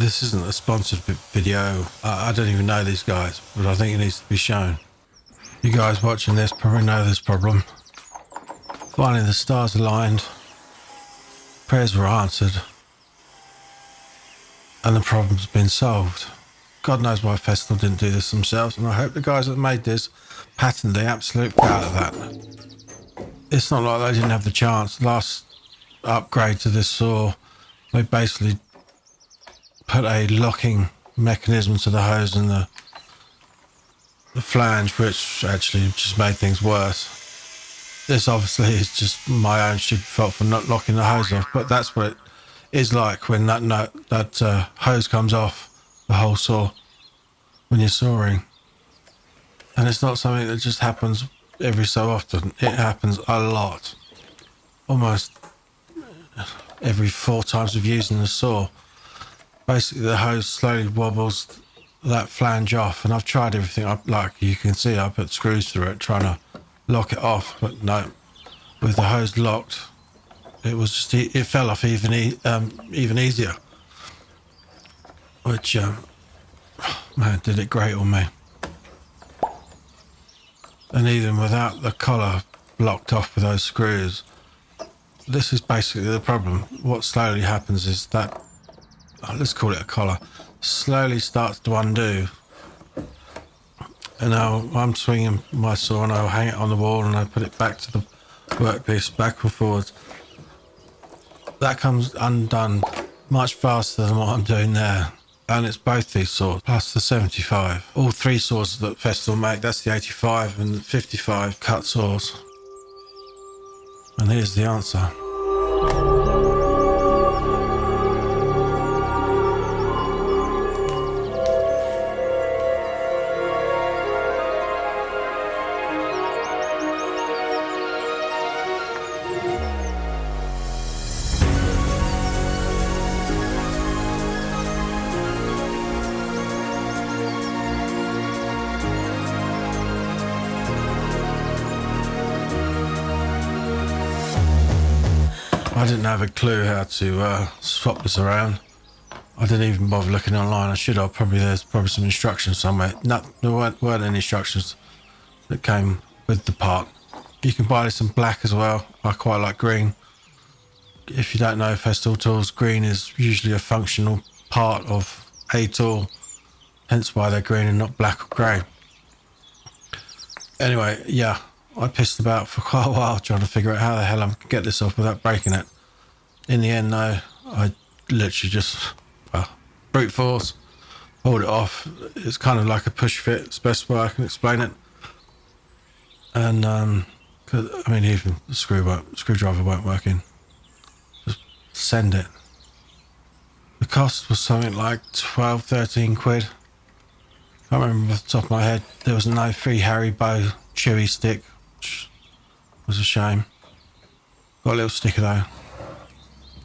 This isn't a sponsored video. I don't even know these guys, but I think it needs to be shown. You guys watching this probably know this problem. Finally, the stars aligned, prayers were answered, and the problem's been solved. God knows why Festool didn't do this themselves, and I hope the guys that made this patterned the absolute out of that. It's not like they didn't have the chance. Last upgrade to this saw, they basically put a locking mechanism to the hose and the flange, which actually just made things worse. This obviously is just my own stupid fault for not locking the hose off, but that's what it is like when that hose comes off the whole saw when you're sawing. And it's not something that just happens every so often. It happens a lot. Almost every 4 times of using the saw. Basically the hose slowly wobbles that flange off, and I've tried everything. Like you can see, I put screws through it trying to lock it off, but no, with the hose locked it was just, it fell off even easier, which man, did it great on me. And even without the collar blocked off with those screws, this is basically the problem. What slowly happens is that, let's call it a collar, slowly starts to undo. And now I'm swinging my saw and I'll hang it on the wall and I put it back to the workpiece, back and forwards. That comes undone much faster than what I'm doing there. And it's both these saws, plus the 75. All 3 saws that Festool make, that's the 85 and the 55 cut saws. And here's the answer. I didn't have a clue how to swap this around. I didn't even bother looking online. I should have. There's probably some instructions somewhere. No, there weren't any instructions that came with the part. You can buy this in black as well. I quite like green. If you don't know Festool tools, green is usually a functional part of a tool, hence why they're green and not black or grey. Anyway, yeah, I pissed about for quite a while trying to figure out how the hell I can get this off without breaking it. In the end, though, I literally just brute force pulled it off. It's kind of like a push fit. It's the best way I can explain it. And even the screwdriver won't work in. Just send it. The cost was something like 12, 13 quid. I can't remember off the top of my head. There was no free Haribo chewy stick, which was a shame. Got a little sticker though.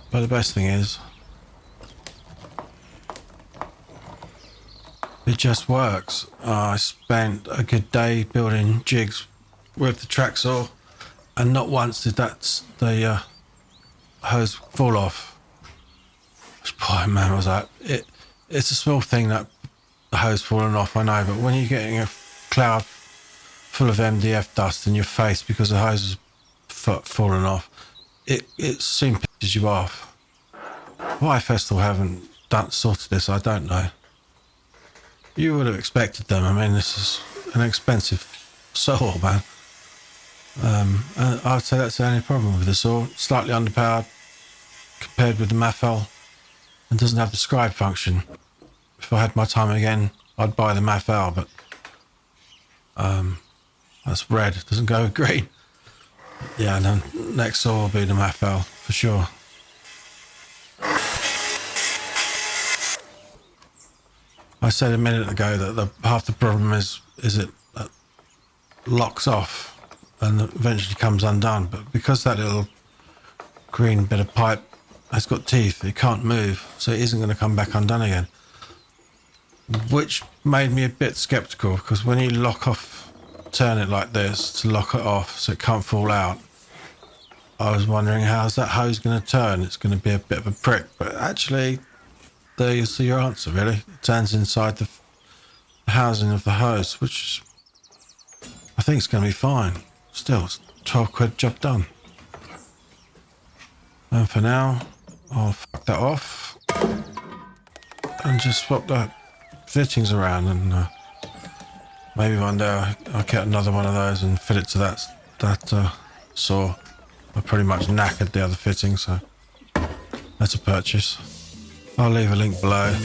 But the best thing is, it just works. I spent a good day building jigs with the track saw, and not once did the hose fall off. Boy, man, was that it's a small thing, that the hose falling off, I know, but when you're getting a cloud full of MDF dust in your face because the hose is falling off, it soon pisses you off. Why Festool haven't sorted this, I don't know. You would have expected them. I mean, this is an expensive saw, man. And I'd say that's the only problem with the saw. Slightly underpowered compared with the Mafel, and doesn't have the scribe function. If I had my time again, I'd buy the Mafel, but that's red. It doesn't go with green. Yeah, no, next saw will be the Mafel for sure. I said a minute ago that half the problem is it locks off and eventually comes undone. But because that little green bit of pipe has got teeth, it can't move, so it isn't going to come back undone again. Which made me a bit sceptical, because when you turn it like this to lock it off so it can't fall out, I was wondering, how's that hose going to turn? It's going to be a bit of a prick, but actually there you see your answer, really. It turns inside the housing of the hose, which I think is going to be fine. Still, it's 12 quid, job done. And for now, I'll fuck that off and just swap the fittings around, and maybe one day I'll get another one of those and fit it to that saw. I pretty much knackered the other fitting, so that's a purchase. I'll leave a link below.